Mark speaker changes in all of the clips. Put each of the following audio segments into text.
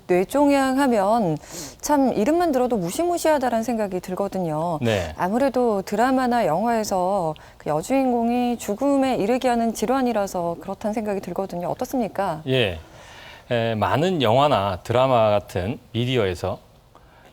Speaker 1: 뇌종양 하면 참 이름만 들어도 무시무시하다라는 생각이 들거든요.
Speaker 2: 네.
Speaker 1: 아무래도 드라마나 영화에서 그 여주인공이 죽음에 이르게 하는 질환이라서 그렇다는 생각이 들거든요. 어떻습니까?
Speaker 2: 예. 많은 영화나 드라마 같은 미디어에서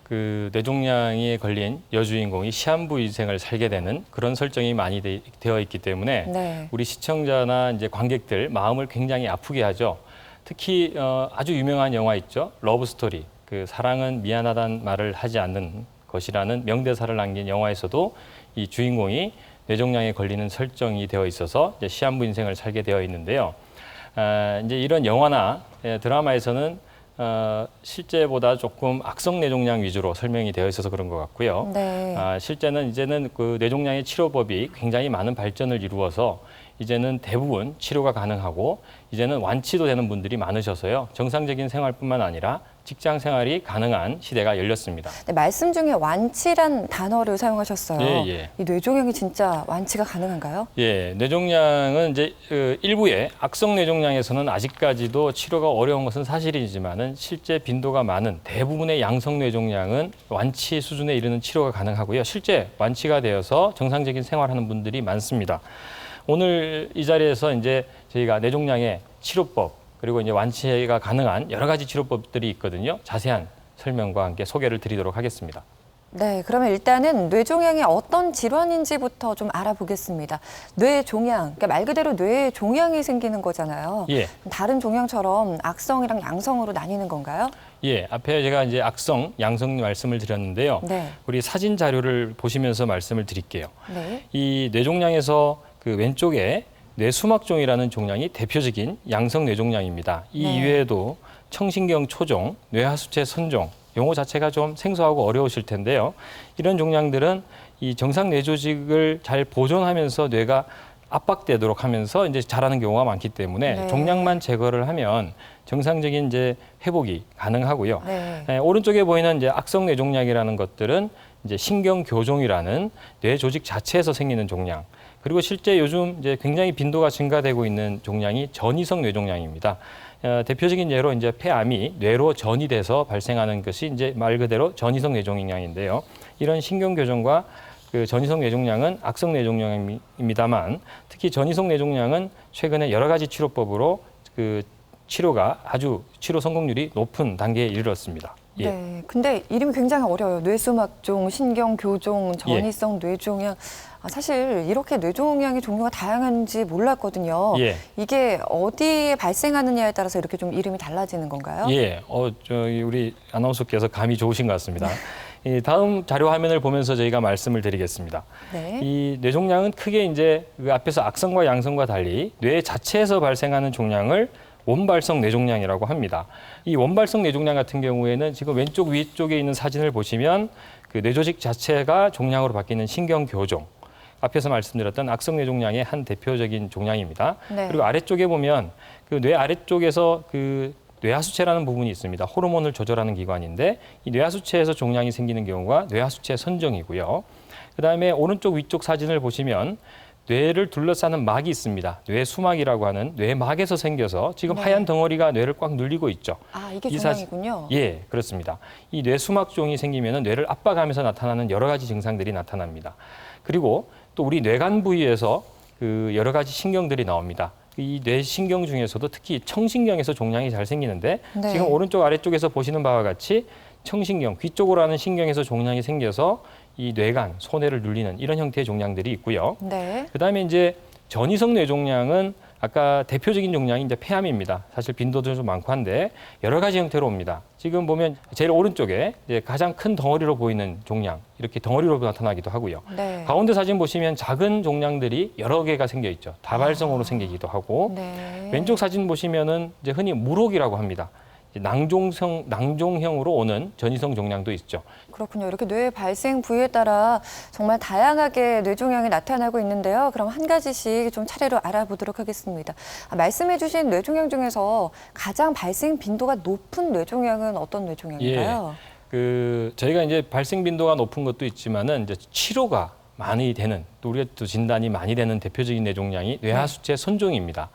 Speaker 2: 그 뇌종양에 걸린 여주인공이 시한부 인생을 살게 되는 그런 설정이 많이 되어 있기 때문에
Speaker 1: 네.
Speaker 2: 우리 시청자나 이제 관객들 마음을 굉장히 아프게 하죠. 특히 아주 유명한 영화 있죠. 러브 스토리. 그 사랑은 미안하다는 말을 하지 않는 것이라는 명대사를 남긴 영화에서도 이 주인공이 뇌종양에 걸리는 설정이 되어 있어서 이제 시한부 인생을 살게 되어 있는데요. 이제 이런 영화나 드라마에서는 실제보다 조금 악성 뇌종양 위주로 설명이 되어 있어서 그런 것 같고요.
Speaker 1: 네.
Speaker 2: 실제는 이제는 그 뇌종양의 치료법이 굉장히 많은 발전을 이루어서 이제는 대부분 치료가 가능하고 이제는 완치도 되는 분들이 많으셔서요. 정상적인 생활뿐만 아니라 직장 생활이 가능한 시대가 열렸습니다.
Speaker 1: 네, 말씀 중에 완치란 단어를 사용하셨어요.
Speaker 2: 예, 예.
Speaker 1: 이 뇌종양이 진짜 완치가 가능한가요?
Speaker 2: 예, 뇌종양은 이제 일부의 악성 뇌종양에서는 아직까지도 치료가 어려운 것은 사실이지만은 실제 빈도가 많은 대부분의 양성 뇌종양은 완치 수준에 이르는 치료가 가능하고요. 실제 완치가 되어서 정상적인 생활하는 분들이 많습니다. 오늘 이 자리에서 이제 저희가 뇌종양의 치료법 그리고 이제 완치가 가능한 여러 가지 치료법들이 있거든요. 자세한 설명과 함께 소개를 드리도록 하겠습니다.
Speaker 1: 네, 그러면 일단은 뇌종양이 어떤 질환인지부터 좀 알아보겠습니다. 뇌종양, 그러니까 말 그대로 뇌에 종양이 생기는 거잖아요.
Speaker 2: 예.
Speaker 1: 다른 종양처럼 악성이랑 양성으로 나뉘는 건가요?
Speaker 2: 예, 앞에 제가 이제 악성, 양성 말씀을 드렸는데요.
Speaker 1: 네.
Speaker 2: 우리 사진 자료를 보시면서 말씀을 드릴게요.
Speaker 1: 네.
Speaker 2: 이 뇌종양에서 그 왼쪽에 뇌수막종이라는 종양이 대표적인 양성 뇌종양입니다. 이
Speaker 1: 네.
Speaker 2: 이외에도 청신경 초종, 뇌하수체 선종, 용어 자체가 좀 생소하고 어려우실 텐데요. 이런 종양들은 이 정상 뇌조직을 잘 보존하면서 뇌가 압박되도록 하면서 이제 자라는 경우가 많기 때문에
Speaker 1: 네.
Speaker 2: 종양만 제거를 하면 정상적인 이제 회복이 가능하고요.
Speaker 1: 네.
Speaker 2: 오른쪽에 보이는 이제 악성 뇌종양이라는 것들은 이제 신경교종이라는 뇌 조직 자체에서 생기는 종양. 그리고 실제 요즘 이제 굉장히 빈도가 증가되고 있는 종양이 전이성 뇌종양입니다. 대표적인 예로 이제 폐암이 뇌로 전이 돼서 발생하는 것이 이제 말 그대로 전이성 뇌종양인데요. 이런 신경교종과 그 전이성 뇌종양은 악성 뇌종양입니다만 특히 전이성 뇌종양은 최근에 여러 가지 치료법으로 그 치료가 아주 치료 성공률이 높은 단계에 이르렀습니다. 예.
Speaker 1: 네. 근데 이름이 굉장히 어려워요. 뇌수막종, 신경교종, 전이성 뇌종양. 사실 이렇게 뇌종양의 종류가 다양한지 몰랐거든요.
Speaker 2: 예.
Speaker 1: 이게 어디에 발생하느냐에 따라서 이렇게 좀 이름이 달라지는 건가요?
Speaker 2: 예, 저희 우리 아나운서께서 감이 좋으신 것 같습니다. 이 다음 자료 화면을 보면서 저희가 말씀을 드리겠습니다.
Speaker 1: 네.
Speaker 2: 이 뇌종양은 크게 이제 그 앞에서 악성과 양성과 달리 뇌 자체에서 발생하는 종양을 원발성 뇌종양이라고 합니다. 이 원발성 뇌종양 같은 경우에는 지금 왼쪽 위쪽에 있는 사진을 보시면 그 뇌조직 자체가 종양으로 바뀌는 신경교종. 앞에서 말씀드렸던 악성 뇌종양의 한 대표적인 종양입니다.
Speaker 1: 네.
Speaker 2: 그리고 아래쪽에 보면 그 뇌 아래쪽에서 그 뇌하수체라는 부분이 있습니다. 호르몬을 조절하는 기관인데 이 뇌하수체에서 종양이 생기는 경우가 뇌하수체 선종이고요. 그다음에 오른쪽 위쪽 사진을 보시면 뇌를 둘러싸는 막이 있습니다. 뇌수막이라고 하는 뇌막에서 생겨서 지금
Speaker 1: 네.
Speaker 2: 하얀 덩어리가 뇌를 꽉 눌리고 있죠.
Speaker 1: 이게
Speaker 2: 이 사진-
Speaker 1: 종양이군요.
Speaker 2: 예, 그렇습니다. 이 뇌수막종이 생기면 뇌를 압박하면서 나타나는 여러 가지 증상들이 나타납니다. 그리고 또 우리 뇌간 부위에서 그 여러 가지 신경들이 나옵니다. 이 뇌신경 중에서도 특히 청신경에서 종양이 잘 생기는데
Speaker 1: 네.
Speaker 2: 지금 오른쪽 아래쪽에서 보시는 바와 같이 청신경, 귀 쪽으로 하는 신경에서 종양이 생겨서 이 뇌간, 소뇌를 눌리는 이런 형태의 종양들이 있고요.
Speaker 1: 네.
Speaker 2: 그다음에 이제 전이성 뇌종양은 아까 대표적인 종양이 이제 폐암입니다. 사실 빈도도 좀 많고 한데 여러 가지 형태로 옵니다. 지금 보면 제일 오른쪽에 이제 가장 큰 덩어리로 보이는 종양, 이렇게 덩어리로 나타나기도 하고요.
Speaker 1: 네.
Speaker 2: 가운데 사진 보시면 작은 종양들이 여러 개가 생겨 있죠. 다발성으로 생기기도 하고
Speaker 1: 네.
Speaker 2: 왼쪽 사진 보시면은 이제 흔히 물혹이라고 합니다. 이제 낭종형으로 오는 전이성 종양도 있죠.
Speaker 1: 그렇군요. 이렇게 뇌 발생 부위에 따라 정말 다양하게 뇌종양이 나타나고 있는데요. 그럼 한 가지씩 좀 차례로 알아보도록 하겠습니다. 말씀해 주신 뇌종양 중에서 가장 발생 빈도가 높은 뇌종양은 어떤 뇌종양인가요?
Speaker 2: 그 저희가 이제 발생 빈도가 높은 것도 있지만은 이제 치료가 많이 되는 또 우리가 또 진단이 많이 되는 대표적인 뇌종양이 뇌하수체 선종입니다.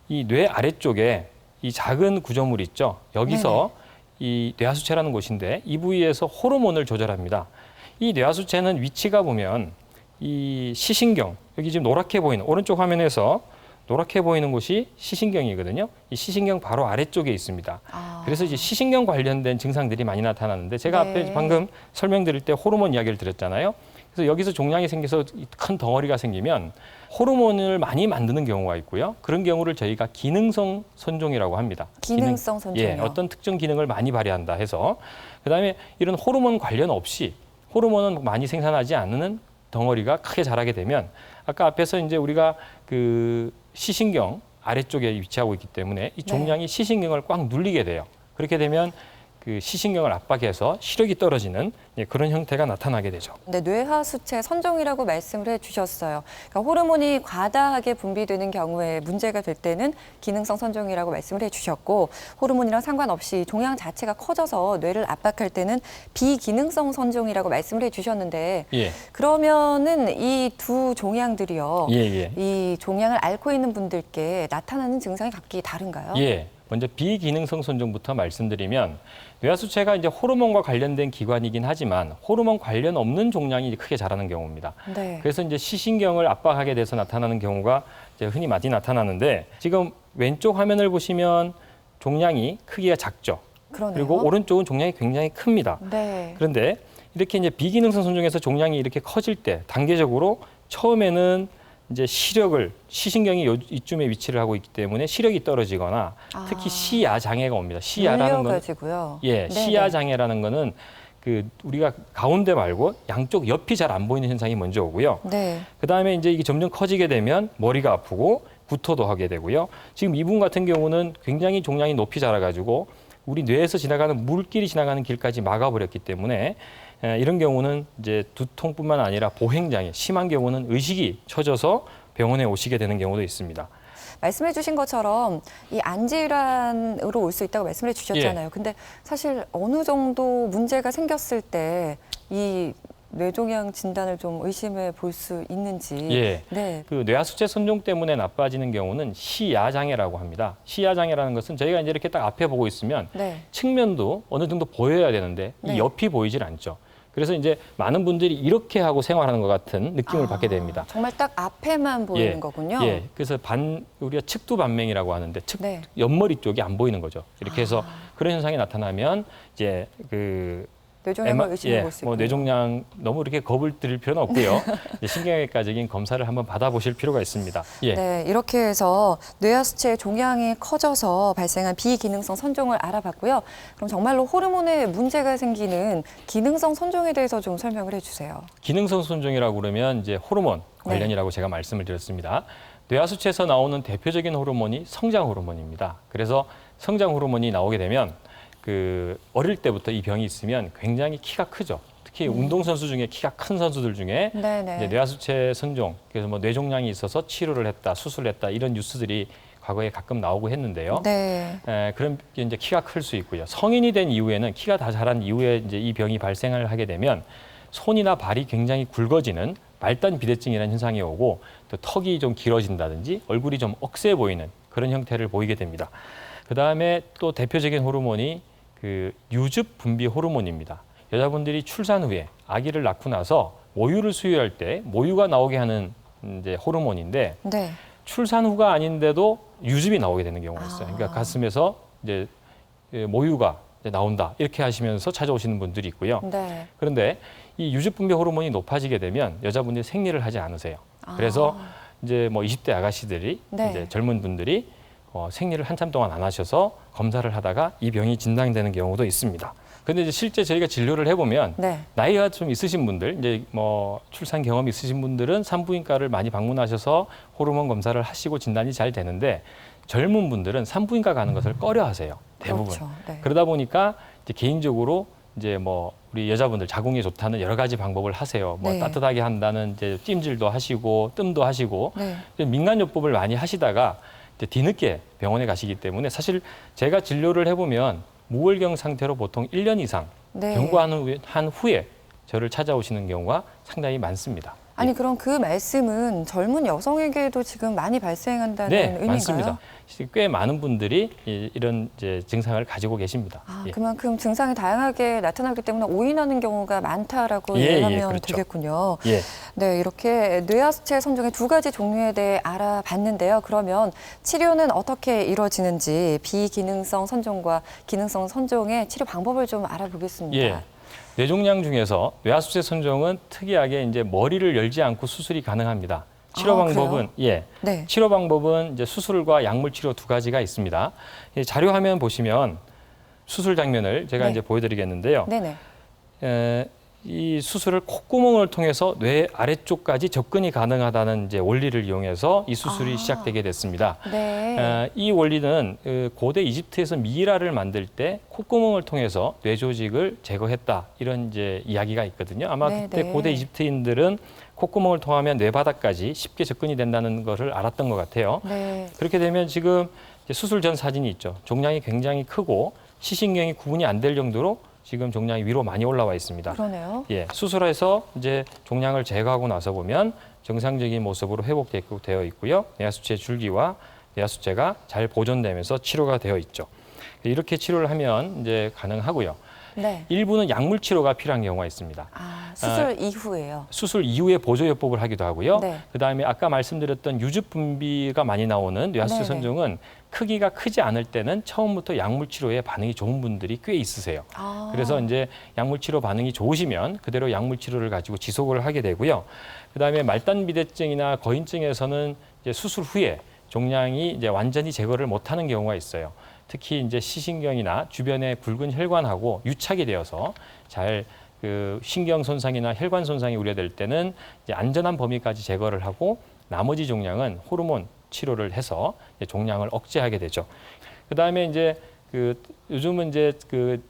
Speaker 2: 이 뇌 아래쪽에 이 작은 구조물 있죠. 여기서 이 뇌하수체라는 곳인데 이 부위에서 호르몬을 조절합니다. 이 뇌하수체는 위치가 보면 이 시신경, 여기 지금 노랗게 보이는 오른쪽 화면에서 노랗게 보이는 곳이 시신경이거든요. 이 시신경 바로 아래쪽에 있습니다. 그래서 이제 시신경 관련된 증상들이 많이 나타나는데 제가
Speaker 1: 네.
Speaker 2: 앞에 방금 설명드릴 때 호르몬 이야기를 드렸잖아요. 그래서 여기서 종양이 생겨서 큰 덩어리가 생기면 호르몬을 많이 만드는 경우가 있고요. 그런 경우를 저희가 기능성 선종이라고 합니다.
Speaker 1: 기능성 선종이요?
Speaker 2: 예, 어떤 특정 기능을 많이 발휘한다 해서 그다음에 이런 호르몬 관련 없이 호르몬은 많이 생산하지 않는 덩어리가 크게 자라게 되면 아까 앞에서 이제 우리가 그 시신경 아래쪽에 위치하고 있기 때문에 이 종양이 시신경을 꽉 눌리게 돼요. 그렇게 되면 그 시신경을 압박해서 시력이 떨어지는 그런 형태가 나타나게 되죠.
Speaker 1: 네, 뇌하수체 선종이라고 말씀을 해주셨어요. 그러니까 호르몬이 과다하게 분비되는 경우에 문제가 될 때는 기능성 선종이라고 말씀을 해주셨고 호르몬이랑 상관없이 종양 자체가 커져서 뇌를 압박할 때는 비기능성 선종이라고 말씀을 해주셨는데
Speaker 2: 예.
Speaker 1: 그러면은 이 두 종양들이요.
Speaker 2: 예.
Speaker 1: 이 종양을 앓고 있는 분들께 나타나는 증상이 각기 다른가요?
Speaker 2: 예. 먼저 비기능성 선종부터 말씀드리면 뇌하수체가 이제 호르몬과 관련된 기관이긴 하지만 호르몬 관련 없는 종양이 크게 자라는 경우입니다.
Speaker 1: 네.
Speaker 2: 그래서 이제 시신경을 압박하게 돼서 나타나는 경우가 이제 흔히 많이 나타나는데 지금 왼쪽 화면을 보시면 종양이 크기가 작죠.
Speaker 1: 그러네요.
Speaker 2: 그리고 오른쪽은 종양이 굉장히 큽니다.
Speaker 1: 네.
Speaker 2: 그런데 이렇게 이제 비기능성 선종에서 종양이 이렇게 커질 때 단계적으로 처음에는 이제 시력을 시신경이 이쯤에 위치를 하고 있기 때문에 시력이 떨어지거나 특히 시야 장애가 옵니다. 시야라는 건
Speaker 1: 눌려가지고요.
Speaker 2: 예,
Speaker 1: 네네.
Speaker 2: 시야 장애라는 거는 그 우리가 가운데 말고 양쪽 옆이 잘 안 보이는 현상이 먼저 오고요.
Speaker 1: 네.
Speaker 2: 그다음에 이제 이게 점점 커지게 되면 머리가 아프고 구토도 하게 되고요. 지금 이분 같은 경우는 굉장히 종양이 높이 자라가지고 우리 뇌에서 지나가는 물길이 지나가는 길까지 막아버렸기 때문에 이런 경우는 이제 두통뿐만 아니라 보행장애, 심한 경우는 의식이 처져서 병원에 오시게 되는 경우도 있습니다.
Speaker 1: 말씀해 주신 것처럼 이 안질환으로 올 수 있다고 말씀해 주셨잖아요. 근데 사실 어느 정도 문제가 생겼을 때 이 뇌종양 진단을 좀 의심해 볼 수 있는지.
Speaker 2: 예.
Speaker 1: 네.
Speaker 2: 그 뇌하수체 선종 때문에 나빠지는 경우는 시야장애라고 합니다. 시야장애라는 것은 저희가 이제 이렇게 딱 앞에 보고 있으면
Speaker 1: 네.
Speaker 2: 측면도 어느 정도 보여야 되는데
Speaker 1: 네.
Speaker 2: 이 옆이 보이질 않죠. 그래서 이제 많은 분들이 이렇게 하고 생활하는 것 같은 느낌을 받게 됩니다.
Speaker 1: 정말 딱 앞에만 보이는
Speaker 2: 예,
Speaker 1: 거군요.
Speaker 2: 예. 그래서 우리가 측두반맹이라고 하는데
Speaker 1: 네.
Speaker 2: 옆머리 쪽이 안 보이는 거죠. 이렇게 해서 그런 현상이 나타나면 이제 그
Speaker 1: 뇌종양을 의심해 볼 수 있고.
Speaker 2: 뇌종양 너무 이렇게 겁을 들일 필요는 없고요. 이제 신경외과적인 검사를 한번 받아보실 필요가 있습니다. 예.
Speaker 1: 네, 이렇게 해서 뇌하수체 종양이 커져서 발생한 비기능성 선종을 알아봤고요. 그럼 정말로 호르몬에 문제가 생기는 기능성 선종에 대해서 좀 설명을 해주세요.
Speaker 2: 기능성 선종이라고 그러면 이제 호르몬 관련이라고 제가 말씀을 드렸습니다. 뇌하수체에서 나오는 대표적인 호르몬이 성장 호르몬입니다. 그래서 성장 호르몬이 나오게 되면 그 어릴 때부터 이 병이 있으면 굉장히 키가 크죠. 특히 운동선수 중에 키가 큰 선수들 중에
Speaker 1: 네네.
Speaker 2: 이제 뇌하수체 선종, 그래서 뭐 뇌종양이 있어서 치료를 했다, 수술을 했다 이런 뉴스들이 과거에 가끔 나오고 했는데요.
Speaker 1: 네.
Speaker 2: 그런 게 이제 키가 클 수 있고요. 성인이 된 이후에는 키가 다 자란 이후에 이제 이 병이 발생을 하게 되면 손이나 발이 굉장히 굵어지는 말단 비대증이라는 현상이 오고 또 턱이 좀 길어진다든지 얼굴이 좀 억세 보이는 그런 형태를 보이게 됩니다. 그 다음에 또 대표적인 호르몬이 그 유즙 분비 호르몬입니다. 여자분들이 출산 후에 아기를 낳고 나서 모유를 수유할 때 모유가 나오게 하는 이제 호르몬인데
Speaker 1: 네.
Speaker 2: 출산 후가 아닌데도 유즙이 나오게 되는 경우가 있어요. 그러니까 가슴에서 이제 모유가 이제 나온다 이렇게 하시면서 찾아오시는 분들이 있고요.
Speaker 1: 네.
Speaker 2: 그런데 이 유즙 분비 호르몬이 높아지게 되면 여자분들이 생리를 하지 않으세요. 그래서 이제 뭐 20대 아가씨들이
Speaker 1: 네.
Speaker 2: 이제 젊은 분들이 생리를 한참 동안 안 하셔서 검사를 하다가 이 병이 진단되는 경우도 있습니다. 근데 이제 실제 저희가 진료를 해보면
Speaker 1: 네.
Speaker 2: 나이가 좀 있으신 분들, 이제 뭐 출산 경험이 있으신 분들은 산부인과를 많이 방문하셔서 호르몬 검사를 하시고 진단이 잘 되는데 젊은 분들은 산부인과 가는 것을 꺼려하세요. 대부분.
Speaker 1: 그렇죠. 네.
Speaker 2: 그러다 보니까 이제 개인적으로 이제 뭐 우리 여자분들 자궁이 좋다는 여러 가지 방법을 하세요. 뭐
Speaker 1: 네.
Speaker 2: 따뜻하게 한다는 이제 찜질도 하시고 뜸도 하시고
Speaker 1: 네.
Speaker 2: 민간요법을 많이 하시다가 이제 뒤늦게 병원에 가시기 때문에 사실 제가 진료를 해보면 무월경 상태로 보통 1년 이상
Speaker 1: 네.
Speaker 2: 경과한 후에 저를 찾아오시는 경우가 상당히 많습니다.
Speaker 1: 아니 그럼 그 말씀은 젊은 여성에게도 지금 많이 발생한다는
Speaker 2: 네,
Speaker 1: 의미인가요?
Speaker 2: 많습니다. 꽤 많은 분들이 이런 이제 증상을 가지고 계십니다.
Speaker 1: 아,
Speaker 2: 예.
Speaker 1: 그만큼 증상이 다양하게 나타나기 때문에 오인하는 경우가 많다라고
Speaker 2: 예,
Speaker 1: 이해하면
Speaker 2: 그렇죠.
Speaker 1: 되겠군요.
Speaker 2: 예.
Speaker 1: 네, 이렇게 뇌하수체 선종의 두 가지 종류에 대해 알아봤는데요. 그러면 치료는 어떻게 이루어지는지 비기능성 선종과 기능성 선종의 치료 방법을 좀 알아보겠습니다.
Speaker 2: 예. 뇌종양 중에서 뇌하수체 선종은 특이하게 이제 머리를 열지 않고 수술이 가능합니다. 치료
Speaker 1: 아,
Speaker 2: 방법은
Speaker 1: 네.
Speaker 2: 치료 방법은 이제 수술과 약물 치료 두 가지가 있습니다. 자료 화면 보시면 수술 장면을 제가
Speaker 1: 네.
Speaker 2: 이제 보여드리겠는데요.
Speaker 1: 네네.
Speaker 2: 이 수술을 콧구멍을 통해서 뇌 아래쪽까지 접근이 가능하다는 이제 원리를 이용해서 이 수술이
Speaker 1: 아.
Speaker 2: 시작되게 됐습니다.
Speaker 1: 네.
Speaker 2: 이 원리는 고대 이집트에서 미이라를 만들 때 콧구멍을 통해서 뇌 조직을 제거했다 이런 이제 이야기가 있거든요. 아마
Speaker 1: 네,
Speaker 2: 그때
Speaker 1: 네.
Speaker 2: 고대 이집트인들은 콧구멍을 통하면 뇌바닥까지 쉽게 접근이 된다는 것을 알았던 것 같아요.
Speaker 1: 네.
Speaker 2: 그렇게 되면 지금 이제 수술 전 사진이 있죠. 종양이 굉장히 크고 시신경이 구분이 안 될 정도로 지금 종양이 위로 많이 올라와 있습니다.
Speaker 1: 그러네요.
Speaker 2: 예, 수술해서 이제 종양을 제거하고 나서 보면 정상적인 모습으로 회복되어 있고요. 뇌하수체 줄기와 뇌하수체가 잘 보존되면서 치료가 되어 있죠. 이렇게 치료를 하면 이제 가능하고요.
Speaker 1: 네.
Speaker 2: 일부는 약물 치료가 필요한 경우가 있습니다.
Speaker 1: 아, 수술 이후에요.
Speaker 2: 수술 이후에 보조요법을 하기도 하고요.
Speaker 1: 네.
Speaker 2: 그다음에 아까 말씀드렸던 유즙 분비가 많이 나오는 뇌하수체
Speaker 1: 네네.
Speaker 2: 선종은 크기가 크지 않을 때는 처음부터 약물 치료에 반응이 좋은 분들이 꽤 있으세요.
Speaker 1: 아.
Speaker 2: 그래서 이제 약물 치료 반응이 좋으시면 그대로 약물 치료를 가지고 지속을 하게 되고요. 그다음에 말단 비대증이나 거인증에서는 이제 수술 후에 종양이 이제 완전히 제거를 못하는 경우가 있어요. 특히 이제 시신경이나 주변의 붉은 혈관하고 유착이 되어서 잘 그 신경 손상이나 혈관 손상이 우려될 때는 이제 안전한 범위까지 제거를 하고 나머지 종양은 호르몬 치료를 해서 이제 종양을 억제하게 되죠. 그다음에 이제 요즘은 이제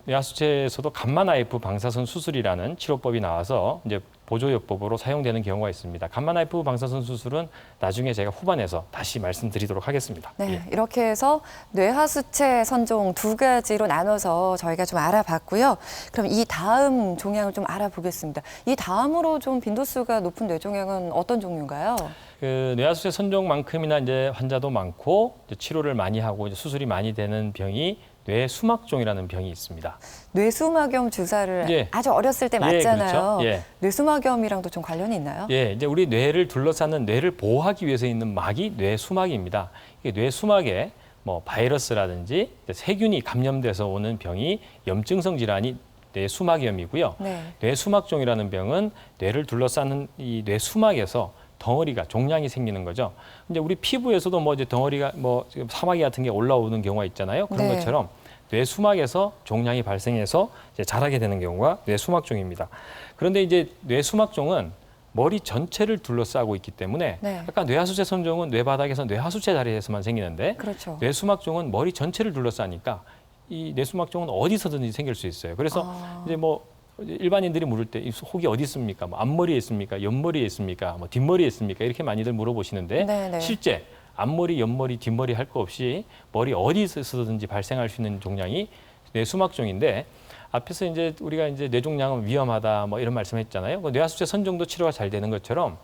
Speaker 2: 뇌하수체에서도 감마 나이프 방사선 수술이라는 치료법이 나와서 이제 보조요법으로 사용되는 경우가 있습니다. 감마 나이프 방사선 수술은 나중에 제가 후반에서 다시 말씀드리도록 하겠습니다.
Speaker 1: 네,
Speaker 2: 예.
Speaker 1: 이렇게 해서 뇌하수체 선종 두 가지로 나눠서 저희가 좀 알아봤고요. 그럼 이 다음 종양을 좀 알아보겠습니다. 이 다음으로 좀 빈도수가 높은 뇌종양은 어떤 종류인가요?
Speaker 2: 뇌하수체 선종만큼이나 이제 환자도 많고 이제 치료를 많이 하고 이제 수술이 많이 되는 병이 뇌수막종이라는 병이 있습니다.
Speaker 1: 뇌수막염 주사를
Speaker 2: 예.
Speaker 1: 아주 어렸을 때
Speaker 2: 예,
Speaker 1: 맞잖아요.
Speaker 2: 그렇죠. 예.
Speaker 1: 뇌수막염이랑도 좀 관련이 있나요?
Speaker 2: 예, 이제 우리 뇌를 둘러싸는 뇌를 보호하기 위해서 있는 막이 뇌수막입니다. 이게 뇌수막에 뭐 바이러스라든지 세균이 감염돼서 오는 병이 염증성 질환이 뇌수막염이고요.
Speaker 1: 네.
Speaker 2: 뇌수막종이라는 병은 뇌를 둘러싸는 이 뇌수막에서 덩어리가 종양이 생기는 거죠. 이제 우리 피부에서도 뭐 이제 덩어리가 뭐 지금 사마귀 같은 게 올라오는 경우가 있잖아요. 그런
Speaker 1: 네.
Speaker 2: 것처럼 뇌수막에서 종양이 발생해서 이제 자라게 되는 경우가 뇌수막종입니다. 그런데 이제 뇌수막종은 머리 전체를 둘러싸고 있기 때문에
Speaker 1: 네.
Speaker 2: 약간 뇌하수체 선종은 뇌바닥에서 뇌하수체 자리에서만 생기는데
Speaker 1: 그렇죠.
Speaker 2: 뇌수막종은 머리 전체를 둘러싸니까 이 뇌수막종은 어디서든지 생길 수 있어요. 그래서
Speaker 1: 아.
Speaker 2: 이제 뭐 일반인들이 물을 때 이 혹이 어디 있습니까? 뭐 앞머리에 있습니까? 옆머리에 있습니까? 뭐 뒷머리에 있습니까? 이렇게 많이들 물어보시는데
Speaker 1: 네네.
Speaker 2: 실제 앞머리, 옆머리, 뒷머리 할 거 없이 머리 어디서든지 발생할 수 있는 종양이 뇌수막종인데 앞에서 이제 우리가 이제 뇌종양은 위험하다 뭐 이런 말씀했잖아요. 그 뇌하수체 선종도 치료가 잘 되는 것처럼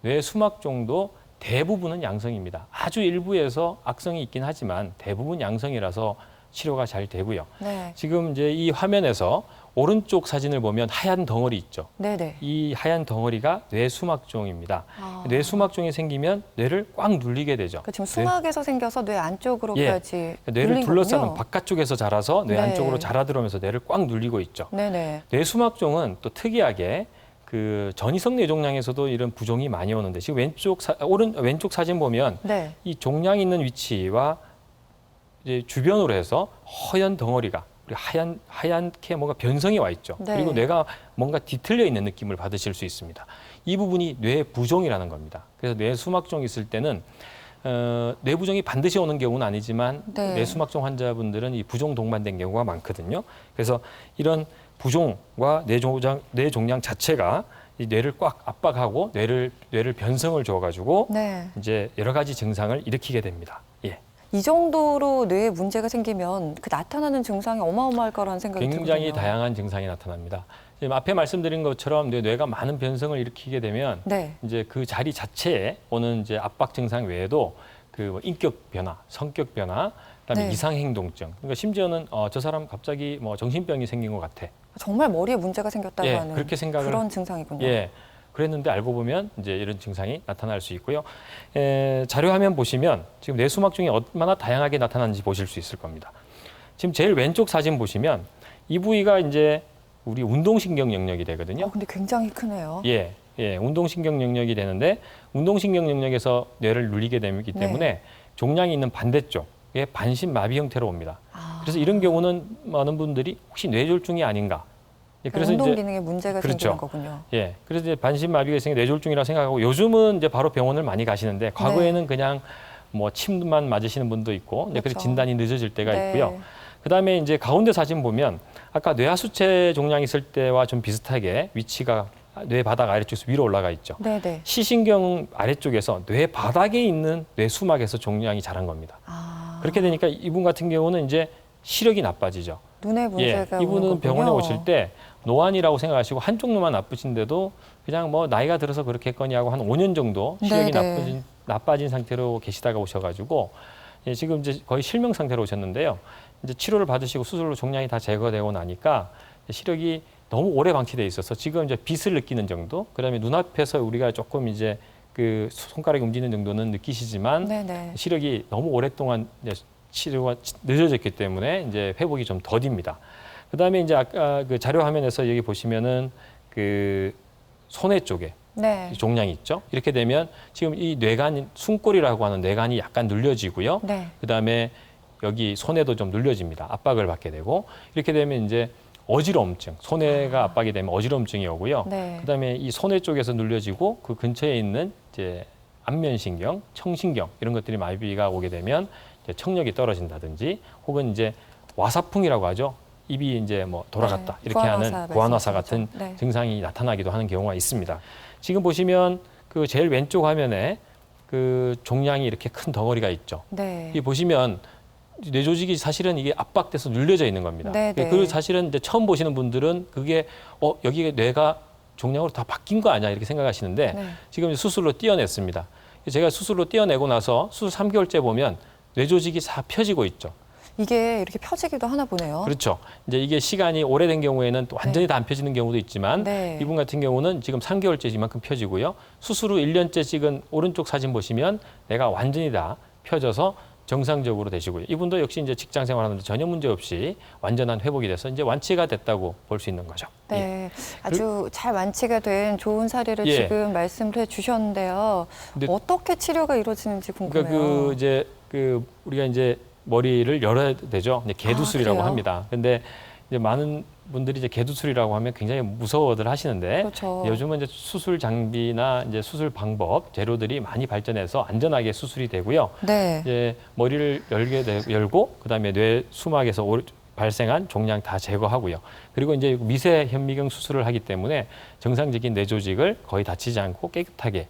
Speaker 2: 뇌수막종도 대부분은 양성입니다. 아주 일부에서 악성이 있긴 하지만 대부분 양성이라서 치료가 잘 되고요.
Speaker 1: 네.
Speaker 2: 지금 이제 이 화면에서 오른쪽 사진을 보면 하얀 덩어리 있죠.
Speaker 1: 네네.
Speaker 2: 이 하얀 덩어리가 뇌수막종입니다.
Speaker 1: 아.
Speaker 2: 뇌수막종이 생기면 뇌를 꽉 눌리게 되죠.
Speaker 1: 그 지금 수막에서 생겨서 뇌 안쪽으로까지
Speaker 2: 뇌를
Speaker 1: 눌린
Speaker 2: 둘러싸는
Speaker 1: 거군요.
Speaker 2: 바깥쪽에서 자라서 뇌
Speaker 1: 네.
Speaker 2: 안쪽으로 자라 들어오면서 뇌를 꽉 눌리고 있죠.
Speaker 1: 네네.
Speaker 2: 뇌수막종은 또 특이하게 그 전이성 뇌종양에서도 이런 부종이 많이 오는데 지금 왼쪽 사진 보면
Speaker 1: 네.
Speaker 2: 이 종양이 있는 위치와 이제 주변으로 해서 허연 덩어리가 하얀게 뭔가 변성이 와 있죠.
Speaker 1: 네.
Speaker 2: 그리고 뇌가 뭔가 뒤틀려 있는 느낌을 받으실 수 있습니다. 이 부분이 뇌 부종이라는 겁니다. 그래서 뇌 수막종이 있을 때는 뇌 부종이 반드시 오는 경우는 아니지만
Speaker 1: 네.
Speaker 2: 뇌 수막종 환자분들은 이 부종 동반된 경우가 많거든요. 그래서 이런 부종과 뇌종양 자체가 이 뇌를 꽉 압박하고 뇌를 변성을 줘가지고
Speaker 1: 네.
Speaker 2: 이제 여러 가지 증상을 일으키게 됩니다. 예.
Speaker 1: 이 정도로 뇌에 문제가 생기면 그 나타나는 증상이 어마어마할 거라는 생각이
Speaker 2: 굉장히
Speaker 1: 들거든요.
Speaker 2: 다양한 증상이 나타납니다. 지금 앞에 말씀드린 것처럼 뇌가 많은 변성을 일으키게 되면
Speaker 1: 네.
Speaker 2: 이제 그 자리 자체에 오는 이제 압박 증상 외에도 그 인격 변화, 성격 변화, 그다음에
Speaker 1: 네.
Speaker 2: 이상 행동증. 그러니까 심지어는 저 사람 갑자기 뭐 정신병이 생긴 것 같아.
Speaker 1: 정말 머리에 문제가 생겼다고
Speaker 2: 예,
Speaker 1: 하는
Speaker 2: 그렇게 생각을
Speaker 1: 그런 증상이군요.
Speaker 2: 예. 그랬는데 알고 보면 이제 이런 증상이 나타날 수 있고요. 자료 화면 보시면 지금 뇌수막 중에 얼마나 다양하게 나타나는지 보실 수 있을 겁니다. 지금 제일 왼쪽 사진 보시면 이 부위가 이제 우리 운동신경 영역이 되거든요.
Speaker 1: 근데 굉장히 크네요.
Speaker 2: 예, 운동신경 영역이 되는데 운동신경 영역에서 뇌를 눌리게 되기 때문에
Speaker 1: 네.
Speaker 2: 종양이 있는 반대쪽에 반신마비 형태로 옵니다. 그래서 이런 경우는 많은 분들이 혹시 뇌졸중이 아닌가. 예, 그래서
Speaker 1: 운동
Speaker 2: 이제
Speaker 1: 기능에 문제가
Speaker 2: 그렇죠.
Speaker 1: 생기는 거군요.
Speaker 2: 예, 그래서 이제 반신마비가 있으니 뇌졸중이라고 생각하고 요즘은 이제 바로 병원을 많이 가시는데 과거에는 그냥 뭐 침만 맞으시는 분도 있고, 이제 그래서
Speaker 1: 그렇죠.
Speaker 2: 진단이 늦어질 때가
Speaker 1: 네.
Speaker 2: 있고요. 그다음에 이제 가운데 사진 보면 아까 뇌하수체 종양이 있을 때와 좀 비슷하게 위치가 뇌 바닥 아래쪽에서 위로 올라가 있죠.
Speaker 1: 네네.
Speaker 2: 시신경 아래쪽에서 뇌 바닥에 있는 뇌수막에서 종양이 자란 겁니다. 그렇게 되니까 이분 같은 경우는 이제 시력이 나빠지죠.
Speaker 1: 눈에 문제가 오는
Speaker 2: 이분은
Speaker 1: 거군요.
Speaker 2: 병원에 오실 때 노안이라고 생각하시고 한쪽 눈만 나쁘신데도 그냥 뭐 나이가 들어서 그렇게 했거니 하고 한 5년 정도 시력이
Speaker 1: 네네.
Speaker 2: 나빠진 상태로 계시다가 오셔가지고 지금 이제 거의 실명 상태로 오셨는데요. 이제 치료를 받으시고 수술로 종양이 다 제거되고 나니까 시력이 너무 오래 방치돼 있어서 지금 이제 빛을 느끼는 정도, 그다음에 눈앞에서 우리가 조금 이제 그 손가락이 움직이는 정도는 느끼시지만
Speaker 1: 네네.
Speaker 2: 시력이 너무 오랫동안 이제 치료가 늦어졌기 때문에 이제 회복이 좀 더딥니다. 그다음에 이제 아까 그 자료 화면에서 여기 보시면은 그 손해 쪽에
Speaker 1: 네.
Speaker 2: 종양이 있죠. 이렇게 되면 지금 이 뇌간, 숨골이라고 하는 뇌간이 약간 눌려지고요.
Speaker 1: 네.
Speaker 2: 그다음에 여기 손에도 좀 눌려집니다. 압박을 받게 되고 이렇게 되면 이제 어지러움증, 손해가 압박이 되면 어지러움증이 오고요.
Speaker 1: 네.
Speaker 2: 그다음에 이 손해 쪽에서 눌려지고 그 근처에 있는 이제 안면신경, 청신경 이런 것들이 마비가 오게 되면 이제 청력이 떨어진다든지 혹은 이제 와사풍이라고 하죠. 입이 이제 뭐 돌아갔다
Speaker 1: 네.
Speaker 2: 이렇게 하는
Speaker 1: 구안화사
Speaker 2: 구안화사
Speaker 1: 말씀하시죠.
Speaker 2: 같은
Speaker 1: 네.
Speaker 2: 증상이 나타나기도 하는 경우가 있습니다. 지금 보시면 그 제일 왼쪽 화면에 그 종양이 이렇게 큰 덩어리가 있죠.
Speaker 1: 네.
Speaker 2: 이 보시면 뇌 조직이 사실은 이게 압박돼서 눌려져 있는 겁니다.
Speaker 1: 네, 네.
Speaker 2: 그 사실은 이제 처음 보시는 분들은 그게 여기에 뇌가 종양으로 다 바뀐 거 아니야 이렇게 생각하시는데
Speaker 1: 네.
Speaker 2: 지금 수술로 떼어냈습니다. 제가 수술로 떼어내고 나서 수술 3개월째 보면 뇌 조직이 다 펴지고 있죠.
Speaker 1: 이게 이렇게 펴지기도 하나 보네요.
Speaker 2: 그렇죠. 이제 이게 시간이 오래된 경우에는 또 완전히 다 안 펴지는 경우도 있지만
Speaker 1: 네.
Speaker 2: 이분 같은 경우는 지금 3개월째 이만큼 펴지고요. 수술 후 1년째 찍은 오른쪽 사진 보시면 뇌가 완전히 다 펴져서 정상적으로 되시고요. 이분도 역시 이제 직장 생활하는데 전혀 문제 없이 완전한 회복이 돼서 이제 완치가 됐다고 볼 수 있는 거죠. 예.
Speaker 1: 네, 아주 잘 완치가 된 좋은 사례를
Speaker 2: 예.
Speaker 1: 지금 말씀을 해주셨는데요.
Speaker 2: 근데
Speaker 1: 어떻게 치료가 이루어지는지 궁금해요.
Speaker 2: 그러니까 그 이제 그 우리가 이제 머리를 열어야 되죠. 이제 개두술이라고
Speaker 1: 그래요?
Speaker 2: 합니다. 근데 이제 많은 분들이 이제 개두술이라고 하면 굉장히 무서워들 하시는데
Speaker 1: 그렇죠.
Speaker 2: 요즘은 이제 수술 장비나 이제 수술 방법 재료들이 많이 발전해서 안전하게 수술이 되고요.
Speaker 1: 네.
Speaker 2: 이제 머리를 열고 그다음에 뇌 수막에서 발생한 종양 다 제거하고요. 그리고 이제 미세 현미경 수술을 하기 때문에 정상적인 뇌 조직을 거의 다치지 않고 깨끗하게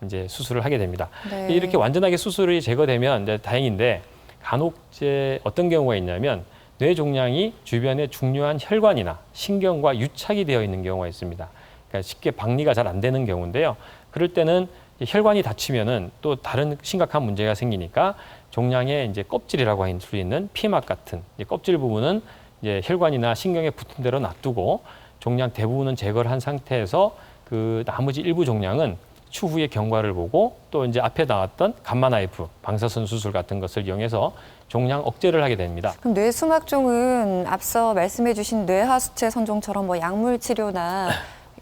Speaker 2: 이제 수술을 하게 됩니다.
Speaker 1: 네.
Speaker 2: 이렇게 완전하게 수술이 제거되면 이제 다행인데 간혹 이제 어떤 경우가 있냐면 뇌 종양이 주변에 중요한 혈관이나 신경과 유착이 되어 있는 경우가 있습니다. 그러니까 쉽게 박리가 잘 안 되는 경우인데요. 그럴 때는 혈관이 다치면은 또 다른 심각한 문제가 생기니까 종양의 이제 껍질이라고 할 수 있는 피막 같은 껍질 부분은 이제 혈관이나 신경에 붙은 대로 놔두고 종양 대부분은 제거를 한 상태에서 그 나머지 일부 종양은 추후에 경과를 보고 또 이제 앞에 나왔던 감마 나이프, 방사선 수술 같은 것을 이용해서 종양 억제를 하게 됩니다.
Speaker 1: 그럼 뇌수막종은 앞서 말씀해주신 뇌하수체 선종처럼 뭐 약물 치료나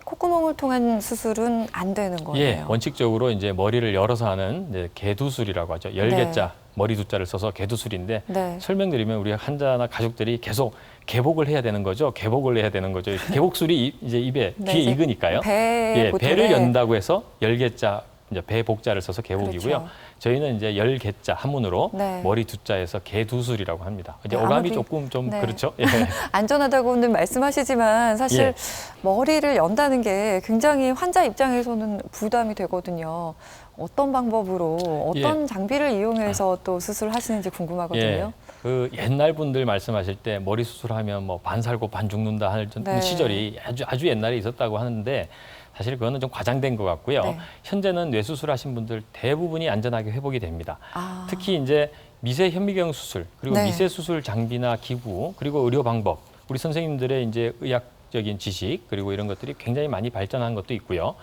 Speaker 1: 콧구멍을 통한 수술은 안 되는 거예요.
Speaker 2: 예, 원칙적으로 이제 머리를 열어서 하는 이제 개두술이라고 하죠. 열개자
Speaker 1: 네.
Speaker 2: 머리 두자를 써서 개두술인데
Speaker 1: 네.
Speaker 2: 설명드리면 우리 환자나 가족들이 계속 개복을 해야 되는 거죠. 개복을 해야 되는 거죠. 개복술이 이제 입에
Speaker 1: 네,
Speaker 2: 귀에
Speaker 1: 이제
Speaker 2: 익으니까요.
Speaker 1: 배
Speaker 2: 배를 연다고 해서 열개자 이제 배 복자를 써서 개복이고요.
Speaker 1: 그렇죠.
Speaker 2: 저희는 이제 열개자 한문으로
Speaker 1: 네.
Speaker 2: 머리 두자에서 개두술이라고 합니다. 이제
Speaker 1: 네,
Speaker 2: 어감이
Speaker 1: 아무리-
Speaker 2: 조금 좀
Speaker 1: 네.
Speaker 2: 그렇죠. 예.
Speaker 1: 안전하다고는 말씀하시지만 사실
Speaker 2: 예.
Speaker 1: 머리를 연다는 게 굉장히 환자 입장에서는 부담이 되거든요. 어떤 방법으로 어떤 장비를 이용해서 또 수술하시는지 궁금하거든요.
Speaker 2: 예. 그 옛날 분들 말씀하실 때 머리 수술하면 뭐 반 살고 반 죽는다 하는
Speaker 1: 네.
Speaker 2: 시절이 아주 옛날에 있었다고 하는데 사실 그거는 좀 과장된 것 같고요.
Speaker 1: 네.
Speaker 2: 현재는 뇌 수술하신 분들 대부분이 안전하게 회복이 됩니다.
Speaker 1: 아.
Speaker 2: 특히 이제 미세 현미경 수술 그리고
Speaker 1: 네.
Speaker 2: 미세 수술 장비나 기구 그리고 의료 방법 우리 선생님들의 이제 의학적인 지식 그리고 이런 것들이 굉장히 많이 발전한 것도 있고요.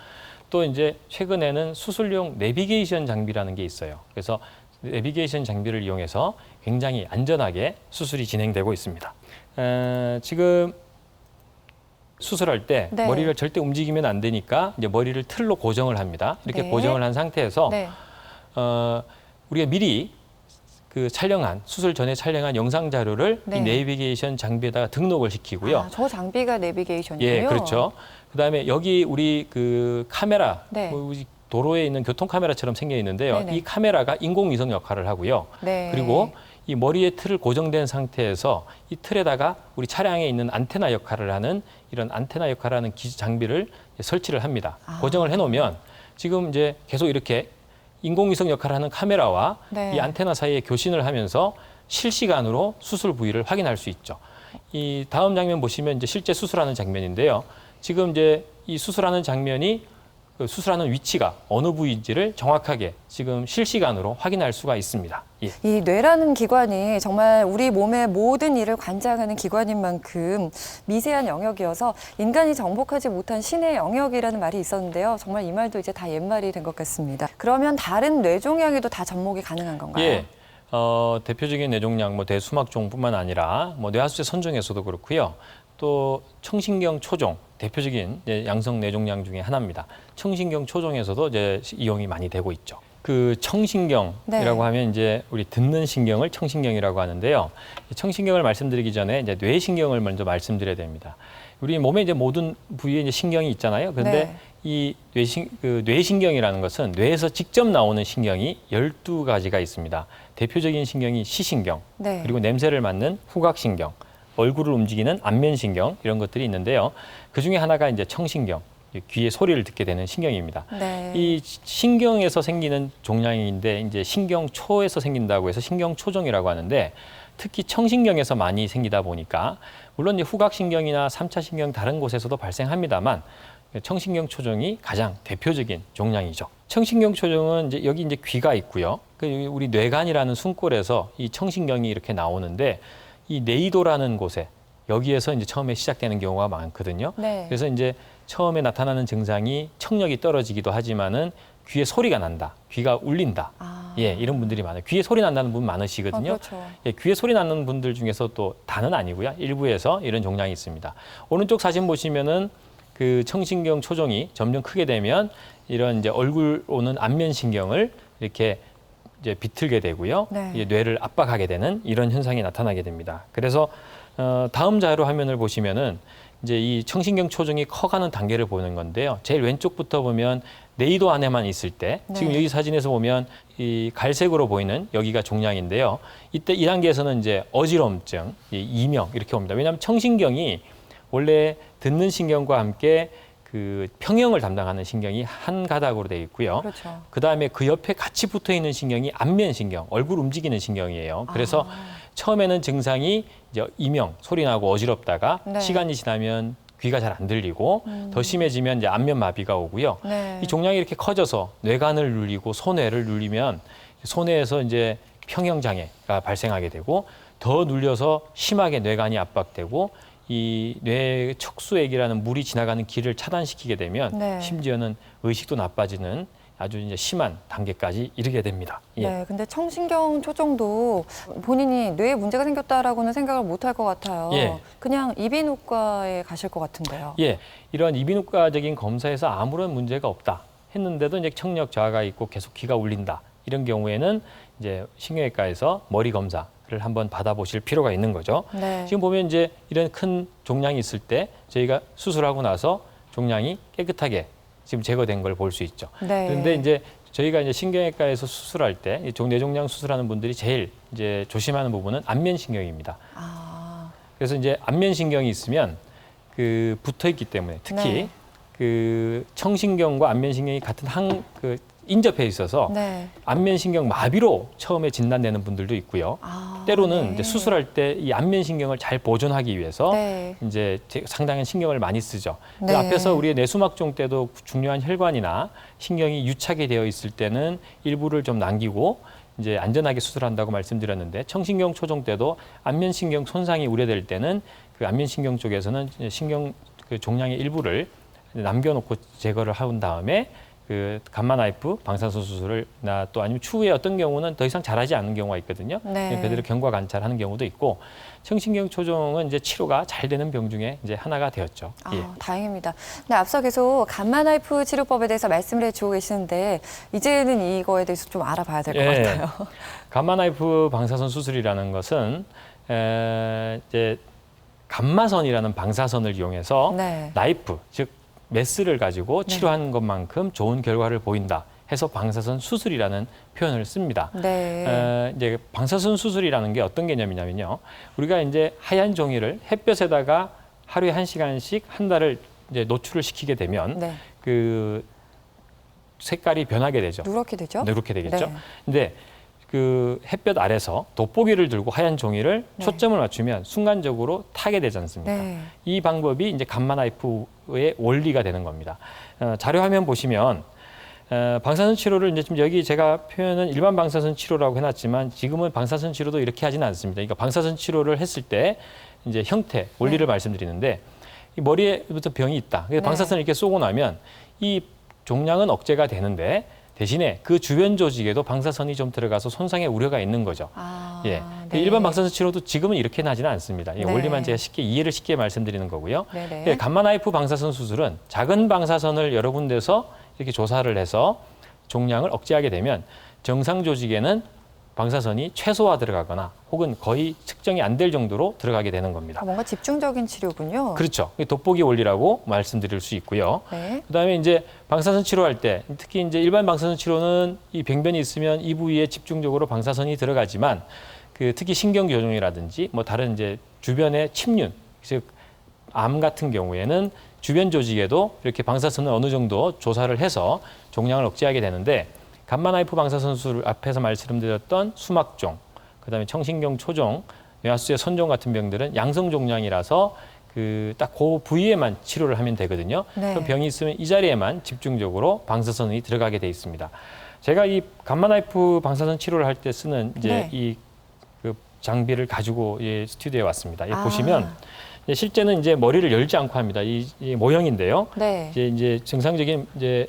Speaker 2: 또 이제 최근에는 수술용 내비게이션 장비라는 게 있어요. 그래서 내비게이션 장비를 이용해서 굉장히 안전하게 수술이 진행되고 있습니다. 지금 수술할 때
Speaker 1: 네.
Speaker 2: 머리를 절대 움직이면 안 되니까 이제 머리를 틀로 고정을 합니다. 이렇게
Speaker 1: 네.
Speaker 2: 고정을 한 상태에서
Speaker 1: 네.
Speaker 2: 우리가 미리 그 수술 전에 촬영한 영상 자료를
Speaker 1: 네.
Speaker 2: 이 내비게이션 장비에다가 등록을 시키고요.
Speaker 1: 아, 저 장비가 내비게이션이고요.
Speaker 2: 예, 그렇죠. 그다음에 여기 우리 그 카메라,
Speaker 1: 네.
Speaker 2: 우리 도로에 있는 교통 카메라처럼 생겨 있는데요.
Speaker 1: 네네.
Speaker 2: 이 카메라가 인공위성 역할을 하고요.
Speaker 1: 네.
Speaker 2: 그리고 이 머리에 틀을 고정된 상태에서 이 틀에다가 우리 차량에 있는 안테나 역할을 하는 이런 안테나 역할을 하는 장비를 설치를 합니다.
Speaker 1: 아.
Speaker 2: 고정을 해놓으면 지금 이제 계속 이렇게 인공위성 역할을 하는 카메라와
Speaker 1: 네.
Speaker 2: 이 안테나 사이에 교신을 하면서 실시간으로 수술 부위를 확인할 수 있죠. 이 다음 장면 보시면 이제 실제 수술하는 장면인데요. 지금 이제 이 수술하는 장면이 그 수술하는 위치가 어느 부위인지를 정확하게 지금 실시간으로 확인할 수가 있습니다. 예.
Speaker 1: 이 뇌라는 기관이 정말 우리 몸의 모든 일을 관장하는 기관인 만큼 미세한 영역이어서 인간이 정복하지 못한 신의 영역이라는 말이 있었는데요. 정말 이 말도 이제 다 옛말이 된 것 같습니다. 그러면 다른 뇌종양에도 다 접목이 가능한 건가요?
Speaker 2: 예. 대표적인 뇌종양, 뭐 대수막종뿐만 아니라 뭐 뇌하수체 선종에서도 그렇고요. 또 청신경 초종, 대표적인 이제 양성 뇌종양 중에 하나입니다. 청신경 초종에서도 이제 이용이 많이 되고 있죠. 그 청신경이라고
Speaker 1: 네.
Speaker 2: 하면 이제 우리 듣는 신경을 청신경이라고 하는데요. 이 청신경을 말씀드리기 전에 이제 뇌신경을 먼저 말씀드려야 됩니다. 우리 몸에 이제 모든 부위에 이제 신경이 있잖아요. 그런데
Speaker 1: 네.
Speaker 2: 이 뇌신경이라는 것은 뇌에서 직접 나오는 신경이 12가지가 있습니다. 대표적인 신경이 시신경,
Speaker 1: 네.
Speaker 2: 그리고 냄새를 맡는 후각신경, 얼굴을 움직이는 안면신경 이런 것들이 있는데요. 그 중에 하나가 이제 청신경, 귀의 소리를 듣게 되는 신경입니다.
Speaker 1: 네.
Speaker 2: 이 신경에서 생기는 종양인데 이제 신경초에서 생긴다고 해서 신경초종이라고 하는데 특히 청신경에서 많이 생기다 보니까 물론 이제 후각신경이나 3차 신경 다른 곳에서도 발생합니다만 청신경 초종이 가장 대표적인 종양이죠. 청신경 초종은 이제 여기 이제 귀가 있고요. 우리 뇌간이라는 숨골에서 이 청신경이 이렇게 나오는데 이 뇌이도라는 곳에 여기에서 이제 처음에 시작되는 경우가 많거든요.
Speaker 1: 네.
Speaker 2: 그래서 이제 처음에 나타나는 증상이 청력이 떨어지기도 하지만은 귀에 소리가 난다, 귀가 울린다.
Speaker 1: 아.
Speaker 2: 예, 이런 분들이 많아요. 귀에 소리 난다는 분 많으시거든요.
Speaker 1: 그렇죠.
Speaker 2: 예, 귀에 소리 나는 분들 중에서 또 다는 아니고요. 일부에서 이런 종양이 있습니다. 오른쪽 사진 보시면은 그 청신경 초종이 점점 크게 되면 이런 이제 얼굴 오는 안면신경을 이렇게 이제 비틀게 되고요.
Speaker 1: 네.
Speaker 2: 이게 뇌를 압박하게 되는 이런 현상이 나타나게 됩니다. 그래서 다음 자료 화면을 보시면은 이제 이 청신경 초종이 커가는 단계를 보는 건데요. 제일 왼쪽부터 보면 뇌이도 안에만 있을 때 지금
Speaker 1: 네.
Speaker 2: 여기 사진에서 보면 이 갈색으로 보이는 여기가 종양인데요. 이때 이 단계에서는 이제 어지럼증, 이명 이렇게 옵니다. 왜냐하면 청신경이 원래 듣는 신경과 함께 그 평형을 담당하는 신경이 한 가닥으로 되어 있고요.
Speaker 1: 그렇죠.
Speaker 2: 그다음에 그 옆에 같이 붙어 있는 신경이 안면신경, 얼굴 움직이는 신경이에요. 그래서
Speaker 1: 아.
Speaker 2: 처음에는 증상이 이제 이명, 소리 나고 어지럽다가
Speaker 1: 네.
Speaker 2: 시간이 지나면 귀가 잘 안 들리고 더 심해지면 이제 안면 마비가 오고요.
Speaker 1: 네.
Speaker 2: 이 종양이 이렇게 커져서 뇌관을 눌리고 소뇌를 눌리면 소뇌에서 이제 평형 장애가 발생하게 되고 더 눌려서 심하게 뇌관이 압박되고 이 뇌 척수액이라는 물이 지나가는 길을 차단시키게 되면
Speaker 1: 네.
Speaker 2: 심지어는 의식도 나빠지는 아주 이제 심한 단계까지 이르게 됩니다. 예.
Speaker 1: 네, 근데 청신경 초종도 본인이 뇌에 문제가 생겼다라고는 생각을 못 할 것 같아요.
Speaker 2: 예.
Speaker 1: 그냥 이비인후과에 가실 것 같은데요.
Speaker 2: 예, 이런 이비인후과적인 검사에서 아무런 문제가 없다 했는데도 이제 청력 저하가 있고 계속 귀가 울린다 이런 경우에는 이제 신경외과에서 머리 검사를 한번 받아보실 필요가 있는 거죠.
Speaker 1: 네.
Speaker 2: 지금 보면 이제 이런 큰 종양이 있을 때 저희가 수술하고 나서 종양이 깨끗하게 지금 제거된 걸 볼 수 있죠.
Speaker 1: 네.
Speaker 2: 그런데 이제 저희가 이제 신경외과에서 수술할 때 뇌종양 수술하는 분들이 제일 이제 조심하는 부분은 안면신경입니다.
Speaker 1: 아,
Speaker 2: 그래서 이제 안면신경이 있으면 그 붙어 있기 때문에 특히
Speaker 1: 네.
Speaker 2: 그 청신경과 안면신경이 같은 인접해 있어서
Speaker 1: 네.
Speaker 2: 안면신경 마비로 처음에 진단되는 분들도 있고요. 때로는
Speaker 1: 네.
Speaker 2: 이제 수술할 때 이 안면신경을 잘 보존하기 위해서
Speaker 1: 네.
Speaker 2: 이제 상당한 신경을 많이 쓰죠. 그
Speaker 1: 네.
Speaker 2: 앞에서 우리의 뇌수막종 때도 중요한 혈관이나 신경이 유착이 되어 있을 때는 일부를 좀 남기고 이제 안전하게 수술한다고 말씀드렸는데 청신경 초종 때도 안면신경 손상이 우려될 때는 그 안면신경 쪽에서는 신경 그 종양의 일부를 남겨놓고 제거를 한 다음에 그 감마 나이프 방사선 수술을 나 또 아니면 추후에 어떤 경우는 더 이상 잘하지 않는 경우가 있거든요.
Speaker 1: 네.
Speaker 2: 그대로 경과 관찰하는 경우도 있고 청신경 초종은 이제 치료가 잘 되는 병 중에 이제 하나가 되었죠.
Speaker 1: 아,
Speaker 2: 예.
Speaker 1: 다행입니다. 근데 앞서 계속 감마 나이프 치료법에 대해서 말씀을 해주고 계시는데 이제는 이거에 대해서 좀 알아봐야 될 것
Speaker 2: 예.
Speaker 1: 같아요.
Speaker 2: 감마 나이프 방사선 수술이라는 것은 이제 감마선이라는 방사선을 이용해서
Speaker 1: 네.
Speaker 2: 나이프 즉 메스를 가지고 치료한 것만큼 좋은 결과를 보인다 해서 방사선 수술이라는 표현을 씁니다.
Speaker 1: 네.
Speaker 2: 이제 방사선 수술이라는 게 어떤 개념이냐면요. 우리가 이제 하얀 종이를 햇볕에다가 하루에 1시간씩 한 달을 이제 노출을 시키게 되면
Speaker 1: 네.
Speaker 2: 그 색깔이 변하게 되죠.
Speaker 1: 누렇게 되죠?
Speaker 2: 누렇게 되겠죠.
Speaker 1: 네.
Speaker 2: 근데 그 햇볕 아래서 돋보기를 들고 하얀 종이를
Speaker 1: 네.
Speaker 2: 초점을 맞추면 순간적으로 타게 되지 않습니까?
Speaker 1: 네.
Speaker 2: 이 방법이 이제 감마 나이프의 원리가 되는 겁니다. 자료 화면 보시면 방사선 치료를 이제 지금 여기 제가 표현은 일반 방사선 치료라고 해놨지만 지금은 방사선 치료도 이렇게 하지는 않습니다. 그러니까 방사선 치료를 했을 때 이제 형태, 원리를 말씀드리는데 이 머리에부터 병이 있다. 그래서
Speaker 1: 네.
Speaker 2: 방사선을 이렇게 쏘고 나면 이 종양은 억제가 되는데 대신에 그 주변 조직에도 방사선이 좀 들어가서 손상의 우려가 있는 거죠.
Speaker 1: 아,
Speaker 2: 예.
Speaker 1: 네.
Speaker 2: 일반 방사선 치료도 지금은 이렇게 나지는 않습니다. 이
Speaker 1: 네.
Speaker 2: 원리만 제가 이해를 쉽게 말씀드리는 거고요.
Speaker 1: 네네.
Speaker 2: 예, 감마 나이프 방사선 수술은 작은 방사선을 여러 군데서 이렇게 조사를 해서 종양을 억제하게 되면 정상 조직에는 방사선이 최소화 들어가거나 혹은 거의 측정이 안 될 정도로 들어가게 되는 겁니다.
Speaker 1: 뭔가 집중적인 치료군요.
Speaker 2: 그렇죠. 이게 돋보기 원리라고 말씀드릴 수 있고요.
Speaker 1: 네.
Speaker 2: 그다음에 이제 방사선 치료할 때 특히 이제 일반 방사선 치료는 이 병변이 있으면 이 부위에 집중적으로 방사선이 들어가지만 그 특히 신경 교종이라든지 뭐 다른 이제 주변의 침륜 즉 암 같은 경우에는 주변 조직에도 이렇게 방사선을 어느 정도 조사를 해서 종양을 억제하게 되는데 감마 나이프 방사선 수술 앞에서 말씀드렸던 수막종, 그다음에 청신경 초종, 뇌하수의 선종 같은 병들은 양성 종양이라서 그 딱 그 부위에만 치료를 하면 되거든요.
Speaker 1: 네.
Speaker 2: 그럼 병이 있으면 이 자리에만 집중적으로 방사선이 들어가게 돼 있습니다. 제가 이 감마 나이프 방사선 치료를 할 때 쓰는 이제
Speaker 1: 네.
Speaker 2: 이 그 장비를 가지고 이 스튜디오에 왔습니다.
Speaker 1: 아.
Speaker 2: 보시면 이제 실제는 이제 머리를 열지 않고 합니다. 이 모형인데요.
Speaker 1: 네.
Speaker 2: 이제 정상적인 이제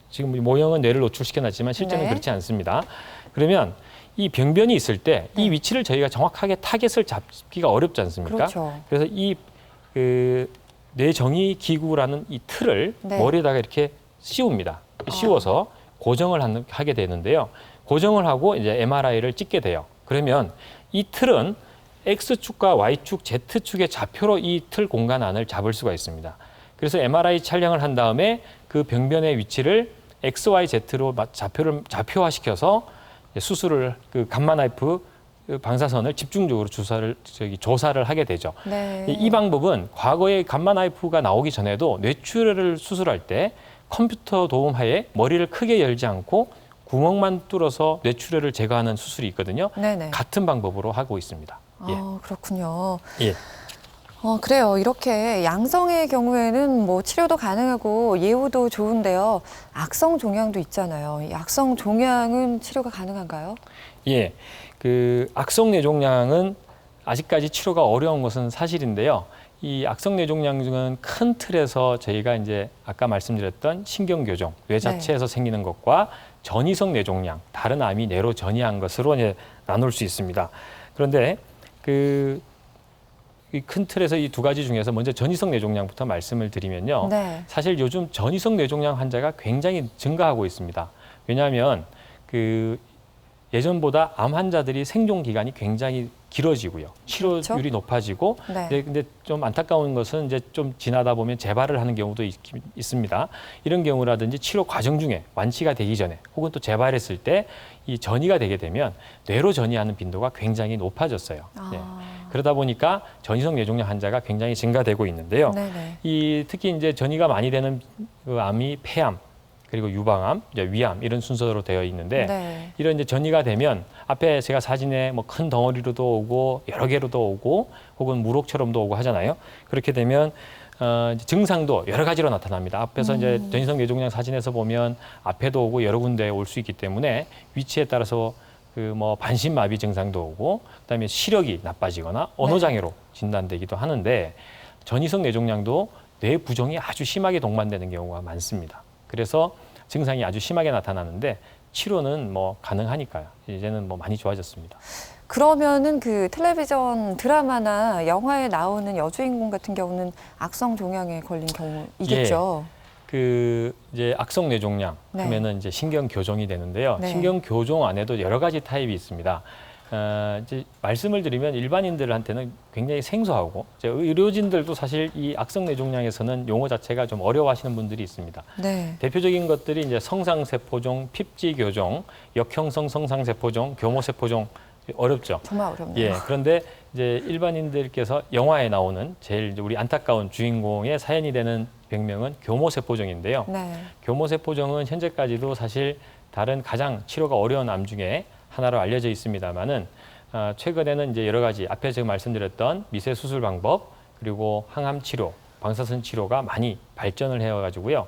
Speaker 2: 지금 이 모형은 뇌를 노출시켜 놨지만 실제는
Speaker 1: 네.
Speaker 2: 그렇지 않습니다. 그러면 이 병변이 있을 때 이 위치를 저희가 정확하게 타겟을 잡기가 어렵지 않습니까?
Speaker 1: 그렇죠.
Speaker 2: 그래서 이 뇌정의 기구라는 이 틀을
Speaker 1: 네.
Speaker 2: 머리에다가 이렇게 씌웁니다. 씌워서 고정을 하게 되는데요. 고정을 하고 이제 MRI를 찍게 돼요. 그러면 이 틀은 X축과 Y축, Z축의 좌표로 이 틀 공간 안을 잡을 수가 있습니다. 그래서 MRI 촬영을 한 다음에 그 병변의 위치를 X, Y, Z로 좌표화시켜서 수술을 그 감마 나이프 방사선을 집중적으로 조사를 하게 되죠.
Speaker 1: 네.
Speaker 2: 이 방법은 과거에 감마 나이프가 나오기 전에도 뇌출혈을 수술할 때 컴퓨터 도움하에 머리를 크게 열지 않고 구멍만 뚫어서 뇌출혈을 제거하는 수술이 있거든요.
Speaker 1: 네네.
Speaker 2: 같은 방법으로 하고 있습니다. 예.
Speaker 1: 아, 그렇군요.
Speaker 2: 예.
Speaker 1: 그래요. 이렇게 양성의 경우에는 뭐 치료도 가능하고 예후도 좋은데요. 악성 종양도 있잖아요. 이 악성 종양은 치료가 가능한가요?
Speaker 2: 예. 그 악성 뇌종양은 아직까지 치료가 어려운 것은 사실인데요. 이 악성 뇌종양은 큰 틀에서 저희가 이제 아까 말씀드렸던 신경교종, 뇌 자체에서 생기는 것과 전이성 뇌종양, 다른 암이 뇌로 전이한 것으로 이제 나눌 수 있습니다. 그런데 이 큰 틀에서 이 두 가지 중에서 먼저 전이성 뇌종양부터 말씀을 드리면요.
Speaker 1: 네.
Speaker 2: 사실 요즘 전이성 뇌종양 환자가 굉장히 증가하고 있습니다. 왜냐하면 예전보다 암 환자들이 생존 기간이 굉장히 길어지고요. 치료율이
Speaker 1: 그렇죠?
Speaker 2: 높아지고.
Speaker 1: 네.
Speaker 2: 근데 좀 안타까운 것은 이제 좀 지나다 보면 재발을 하는 경우도 있습니다. 이런 경우라든지 치료 과정 중에 완치가 되기 전에 혹은 또 재발했을 때 이 전이가 되게 되면 뇌로 전이하는 빈도가 굉장히 높아졌어요. 네. 그러다 보니까 전이성 뇌종양 환자가 굉장히 증가되고 있는데요.
Speaker 1: 네네.
Speaker 2: 특히 이제 전이가 많이 되는 그 암이 폐암, 그리고 유방암, 이제 위암 이런 순서로 되어 있는데
Speaker 1: 네.
Speaker 2: 이런 이제 전이가 되면 앞에 제가 사진에 뭐 큰 덩어리로도 오고 여러 개로도 오고 혹은 무록처럼도 오고 하잖아요. 그렇게 되면 이제 증상도 여러 가지로 나타납니다. 앞에서 이제 전이성 뇌종양 사진에서 보면 앞에도 오고 여러 군데에 올 수 있기 때문에 위치에 따라서 그 뭐 반신마비 증상도 오고 그다음에 시력이 나빠지거나 언어장애로 진단되기도 하는데 전이성 뇌종양도 뇌 부종이 아주 심하게 동반되는 경우가 많습니다. 그래서 증상이 아주 심하게 나타나는데 치료는 뭐 가능하니까요. 이제는 뭐 많이 좋아졌습니다.
Speaker 1: 그러면은 그 텔레비전 드라마나 영화에 나오는 여주인공 같은 경우는 악성 종양에 걸린 경우이겠죠.
Speaker 2: 그 이제 악성 뇌종양
Speaker 1: 네.
Speaker 2: 하면은 이제 신경 교종이 되는데요.
Speaker 1: 네.
Speaker 2: 신경 교종 안에도 여러 가지 타입이 있습니다. 이제 말씀을 드리면 일반인들한테는 굉장히 생소하고 이제 의료진들도 사실 이 악성 뇌종양에서는 용어 자체가 좀 어려워하시는 분들이 있습니다.
Speaker 1: 네.
Speaker 2: 대표적인 것들이 이제 성상세포종, 핍지교종, 역형성 성상세포종, 교모세포종 어렵죠.
Speaker 1: 정말 어렵네요.
Speaker 2: 예, 그런데 이제 일반인들께서 영화에 나오는 제일 이제 우리 안타까운 주인공의 사연이 되는 병명은 교모세포종인데요.
Speaker 1: 네.
Speaker 2: 교모세포종은 현재까지도 사실 다른 가장 치료가 어려운 암 중에 하나로 알려져 있습니다만은 최근에는 이제 여러 가지 앞에 제가 말씀드렸던 미세 수술 방법 그리고 항암 치료, 방사선 치료가 많이 발전을 해와가지고요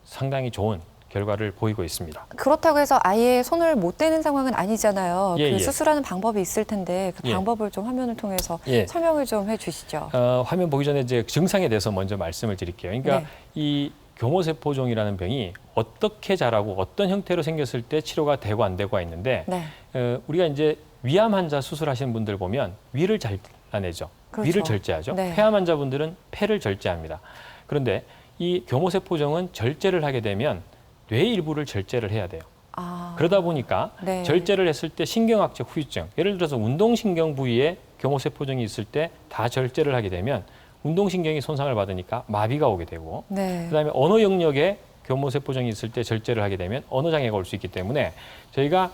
Speaker 2: 상당히 좋은 결과를 보이고 있습니다.
Speaker 1: 그렇다고 해서 아예 손을 못 대는 상황은 아니잖아요.
Speaker 2: 예,
Speaker 1: 그
Speaker 2: 예.
Speaker 1: 수술하는 방법이 있을 텐데 그
Speaker 2: 예.
Speaker 1: 방법을 좀 화면을 통해서
Speaker 2: 예.
Speaker 1: 설명을 좀 해주시죠.
Speaker 2: 화면 보기 전에 이제 증상에 대해서 먼저 말씀을 드릴게요. 그러니까
Speaker 1: 네.
Speaker 2: 이 교모세포종이라는 병이 어떻게 자라고 어떤 형태로 생겼을 때 치료가 되고 안 되고가 있는데
Speaker 1: 네.
Speaker 2: 우리가 이제 위암 환자 수술하시는 분들 보면 위를 잘라내죠.
Speaker 1: 그렇죠.
Speaker 2: 위를 절제하죠.
Speaker 1: 네.
Speaker 2: 폐암 환자분들은 폐를 절제합니다. 그런데 이 교모세포종은 절제를 하게 되면 뇌 일부를 절제를 해야 돼요.
Speaker 1: 아,
Speaker 2: 그러다 보니까
Speaker 1: 네.
Speaker 2: 절제를 했을 때 신경학적 후유증, 예를 들어서 운동신경 부위에 교모세포종이 있을 때 다 절제를 하게 되면 운동신경이 손상을 받으니까 마비가 오게 되고
Speaker 1: 네.
Speaker 2: 그다음에 언어 영역에 교모세포종이 있을 때 절제를 하게 되면 언어장애가 올 수 있기 때문에 저희가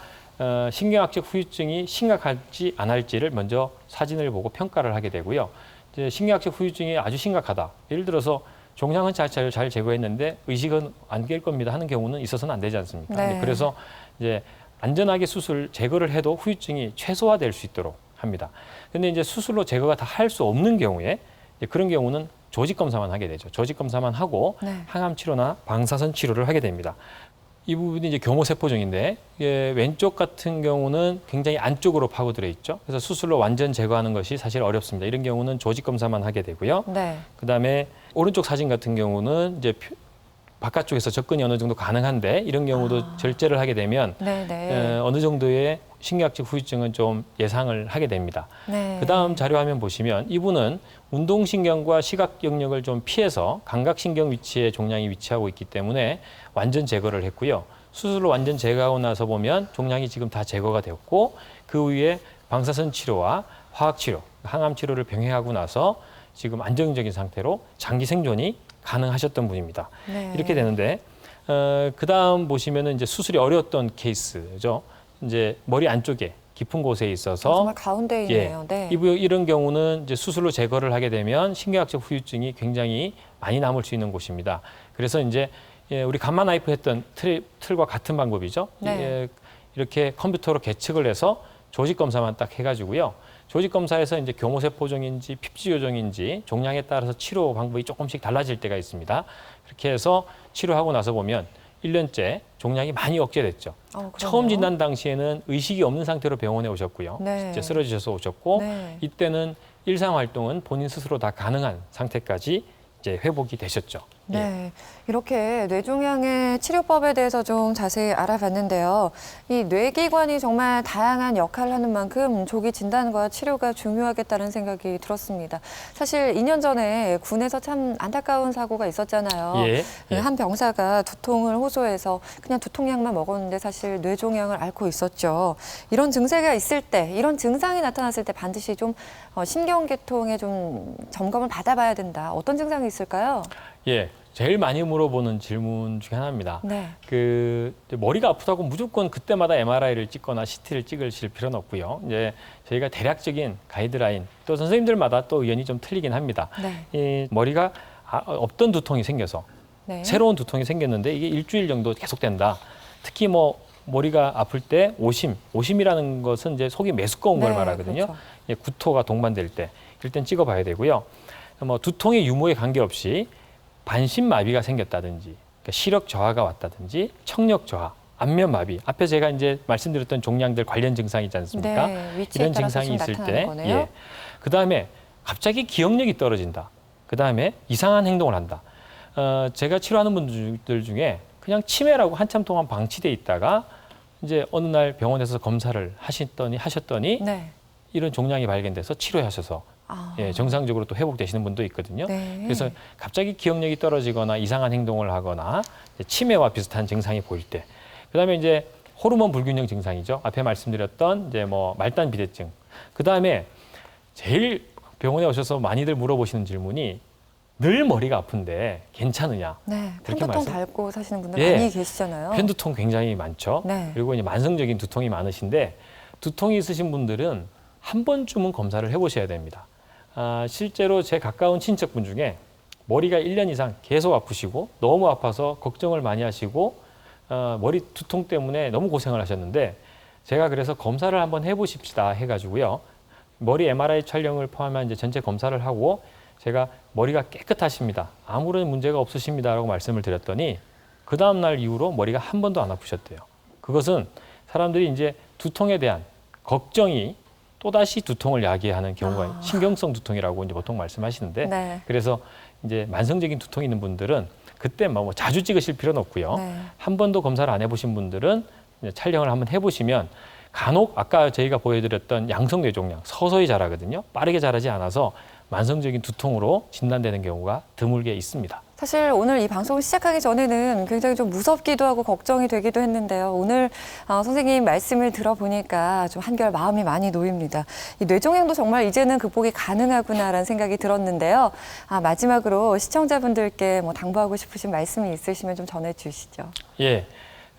Speaker 2: 신경학적 후유증이 심각할지 안 할지를 먼저 사진을 보고 평가를 하게 되고요. 이제 신경학적 후유증이 아주 심각하다. 예를 들어서 종양은 잘 제거했는데 의식은 안 깰 겁니다 하는 경우는 있어서는 안 되지 않습니까?
Speaker 1: 네.
Speaker 2: 그래서 이제 안전하게 수술 제거를 해도 후유증이 최소화될 수 있도록 합니다. 근데 이제 수술로 제거가 다 할 수 없는 경우에 이제 그런 경우는 조직 검사만 하게 되죠. 조직 검사만 하고
Speaker 1: 네.
Speaker 2: 항암 치료나 방사선 치료를 하게 됩니다. 이 부분이 이제 교모세포종인데 왼쪽 같은 경우는 굉장히 안쪽으로 파고들어 있죠. 그래서 수술로 완전 제거하는 것이 사실 어렵습니다. 이런 경우는 조직 검사만 하게 되고요.
Speaker 1: 네.
Speaker 2: 그다음에 오른쪽 사진 같은 경우는 이제 바깥쪽에서 접근이 어느 정도 가능한데 이런 경우도 절제를 하게 되면
Speaker 1: 네. 네.
Speaker 2: 어느 정도의 신경학적 후유증은 좀 예상을 하게 됩니다.
Speaker 1: 네.
Speaker 2: 그다음 자료 화면 보시면 이분은 운동신경과 시각 영역을 좀 피해서 감각신경 위치에 종양이 위치하고 있기 때문에 완전 제거를 했고요. 수술로 완전 제거하고 나서 보면 종양이 지금 다 제거가 되었고 그 위에 방사선 치료와 화학 치료, 항암 치료를 병행하고 나서 지금 안정적인 상태로 장기 생존이 가능하셨던 분입니다.
Speaker 1: 네.
Speaker 2: 이렇게 되는데 그다음 보시면은 이제 수술이 어려웠던 케이스죠. 이제 머리 안쪽에 깊은 곳에 있어서
Speaker 1: 정말 가운데에 있네요. 네.
Speaker 2: 이런 경우는 이제 수술로 제거를 하게 되면 신경학적 후유증이 굉장히 많이 남을 수 있는 곳입니다. 그래서 이제 우리 감마 나이프 했던 틀과 같은 방법이죠.
Speaker 1: 네.
Speaker 2: 이렇게 컴퓨터로 계측을 해서 조직 검사만 딱 해가지고요. 조직 검사에서 이제 교모세포종인지 핍지교종인지 종양에 따라서 치료 방법이 조금씩 달라질 때가 있습니다. 그렇게 해서 치료하고 나서 보면 1년째 종양이 많이 억제됐죠.
Speaker 1: 그러네요.
Speaker 2: 처음 진단 당시에는 의식이 없는 상태로 병원에 오셨고요.
Speaker 1: 네.
Speaker 2: 이제 쓰러지셔서 오셨고
Speaker 1: 네.
Speaker 2: 이때는 일상 활동은 본인 스스로 다 가능한 상태까지 이제 회복이 되셨죠. 예.
Speaker 1: 네, 이렇게 뇌종양의 치료법에 대해서 좀 자세히 알아봤는데요. 이 뇌기관이 정말 다양한 역할을 하는 만큼 조기 진단과 치료가 중요하겠다는 생각이 들었습니다. 사실 2년 전에 군에서 참 안타까운 사고가 있었잖아요.
Speaker 2: 예. 예.
Speaker 1: 한 병사가 두통을 호소해서 그냥 두통약만 먹었는데 사실 뇌종양을 앓고 있었죠. 이런 증세가 있을 때, 이런 증상이 나타났을 때 반드시 좀 신경계통에 좀 점검을 받아봐야 된다. 어떤 증상이 있을까요?
Speaker 2: 예. 제일 많이 물어보는 질문 중에 하나입니다.
Speaker 1: 네.
Speaker 2: 그 머리가 아프다고 무조건 그때마다 MRI를 찍거나 CT를 찍으실 필요는 없고요. 이제 저희가 대략적인 가이드라인 또 선생님들마다 또 의견이 좀 틀리긴 합니다.
Speaker 1: 네.
Speaker 2: 이 머리가 없던 두통이 생겨서
Speaker 1: 네.
Speaker 2: 새로운 두통이 생겼는데 이게 일주일 정도 계속된다. 특히 뭐 머리가 아플 때 오심이라는 것은 이제 속이 메스꺼운 걸
Speaker 1: 네,
Speaker 2: 말하거든요.
Speaker 1: 그렇죠.
Speaker 2: 예, 구토가 동반될 때 일단 찍어봐야 되고요. 뭐 두통의 유무에 관계없이 반신마비가 생겼다든지, 그러니까 시력 저하가 왔다든지, 청력 저하, 안면마비. 앞에 제가 이제 말씀드렸던 종양들 관련 증상이 있지 않습니까?
Speaker 1: 네, 위치에
Speaker 2: 이런
Speaker 1: 따라서
Speaker 2: 증상이
Speaker 1: 좀
Speaker 2: 있을
Speaker 1: 나타나는
Speaker 2: 때,
Speaker 1: 거네요.
Speaker 2: 예. 그 다음에 갑자기 기억력이 떨어진다. 그 다음에 이상한 행동을 한다. 제가 치료하는 분들 중에 그냥 치매라고 한참 동안 방치돼 있다가 이제 어느 날 병원에서 검사를 하셨더니
Speaker 1: 네.
Speaker 2: 이런 종양이 발견돼서 치료하셔서
Speaker 1: 아.
Speaker 2: 예, 정상적으로 또 회복되시는 분도 있거든요.
Speaker 1: 네.
Speaker 2: 그래서 갑자기 기억력이 떨어지거나 이상한 행동을 하거나 이제 치매와 비슷한 증상이 보일 때, 그다음에 이제 호르몬 불균형 증상이죠. 앞에 말씀드렸던 이제 뭐 말단 비대증. 그다음에 제일 병원에 오셔서 많이들 물어보시는 질문이 늘 머리가 아픈데 괜찮으냐?
Speaker 1: 네,
Speaker 2: 그렇게
Speaker 1: 편두통
Speaker 2: 말씀-
Speaker 1: 앓고 사시는 분들
Speaker 2: 예.
Speaker 1: 많이 계시잖아요.
Speaker 2: 편두통 굉장히 많죠.
Speaker 1: 네.
Speaker 2: 그리고 이제 만성적인 두통이 많으신데 두통이 있으신 분들은 한 번쯤은 검사를 해보셔야 됩니다. 실제로 제 가까운 친척분 중에 머리가 1년 이상 계속 아프시고 너무 아파서 걱정을 많이 하시고 머리 두통 때문에 너무 고생을 하셨는데 제가 그래서 검사를 한번 해보십시다 해가지고요. 머리 MRI 촬영을 포함한 이제 전체 검사를 하고 제가 머리가 깨끗하십니다. 아무런 문제가 없으십니다라고 말씀을 드렸더니 그 다음날 이후로 머리가 한 번도 안 아프셨대요. 그것은 사람들이 이제 두통에 대한 걱정이 또다시 두통을 야기하는 경우가 신경성 두통이라고 이제 보통 말씀하시는데
Speaker 1: 네.
Speaker 2: 그래서 이제 만성적인 두통이 있는 분들은 그때 뭐 자주 찍으실 필요는 없고요.
Speaker 1: 네.
Speaker 2: 한 번도 검사를 안 해보신 분들은 이제 촬영을 한번 해보시면 간혹 아까 저희가 보여드렸던 양성뇌종양 서서히 자라거든요. 빠르게 자라지 않아서 만성적인 두통으로 진단되는 경우가 드물게 있습니다.
Speaker 1: 사실 오늘 이 방송을 시작하기 전에는 굉장히 좀 무섭기도 하고 걱정이 되기도 했는데요. 오늘 선생님 말씀을 들어보니까 좀 한결 마음이 많이 놓입니다. 이 뇌종양도 정말 이제는 극복이 가능하구나라는 생각이 들었는데요. 마지막으로 시청자분들께 뭐 당부하고 싶으신 말씀이 있으시면 좀 전해주시죠.
Speaker 2: 예,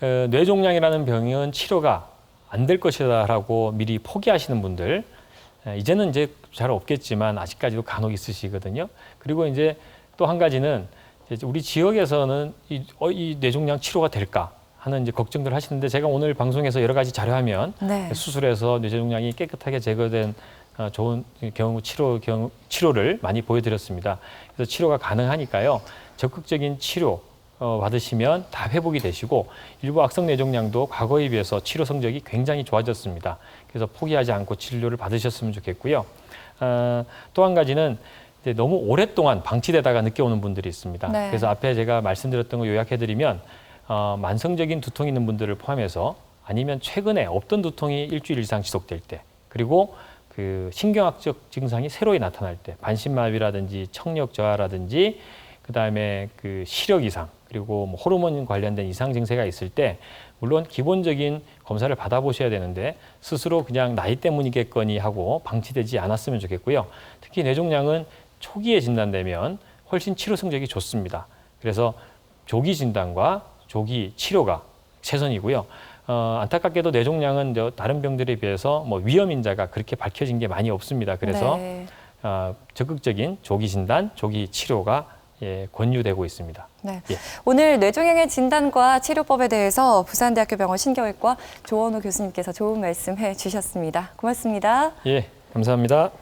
Speaker 2: 뇌종양이라는 병은 치료가 안 될 것이다라고 미리 포기하시는 분들 이제는 이제 잘 없겠지만 아직까지도 간혹 있으시거든요. 그리고 이제 또 한 가지는 이제 우리 지역에서는 이 뇌종양 치료가 될까 하는 이제 걱정들 하시는데 제가 오늘 방송에서 여러 가지 자료화면
Speaker 1: 네.
Speaker 2: 수술해서 뇌종양이 깨끗하게 제거된 좋은 치료를 많이 보여드렸습니다. 그래서 치료가 가능하니까요. 적극적인 치료 받으시면 다 회복이 되시고 일부 악성 뇌종양도 과거에 비해서 치료 성적이 굉장히 좋아졌습니다. 그래서 포기하지 않고 진료를 받으셨으면 좋겠고요. 또 한 가지는 이제 너무 오랫동안 방치되다가 늦게 오는 분들이 있습니다.
Speaker 1: 네.
Speaker 2: 그래서 앞에 제가 말씀드렸던 거 요약해드리면 만성적인 두통이 있는 분들을 포함해서 아니면 최근에 없던 두통이 일주일 이상 지속될 때 그리고 그 신경학적 증상이 새로이 나타날 때 반신마비라든지 청력 저하라든지 그다음에 그 시력 이상 그리고 뭐 호르몬 관련된 이상 증세가 있을 때 물론 기본적인 검사를 받아보셔야 되는데 스스로 그냥 나이 때문이겠거니 하고 방치되지 않았으면 좋겠고요. 특히 뇌종양은 초기에 진단되면 훨씬 치료 성적이 좋습니다. 그래서 조기 진단과 조기 치료가 최선이고요. 안타깝게도 뇌종양은 다른 병들에 비해서 뭐 위험 인자가 그렇게 밝혀진 게 많이 없습니다. 그래서
Speaker 1: 네.
Speaker 2: 적극적인 조기 진단, 조기 치료가 권유되고 있습니다.
Speaker 1: 네.
Speaker 2: 예.
Speaker 1: 오늘 뇌종양의 진단과 치료법에 대해서 부산대학교 병원 신경외과 조원호 교수님께서 좋은 말씀 해주셨습니다. 고맙습니다.
Speaker 2: 예, 감사합니다.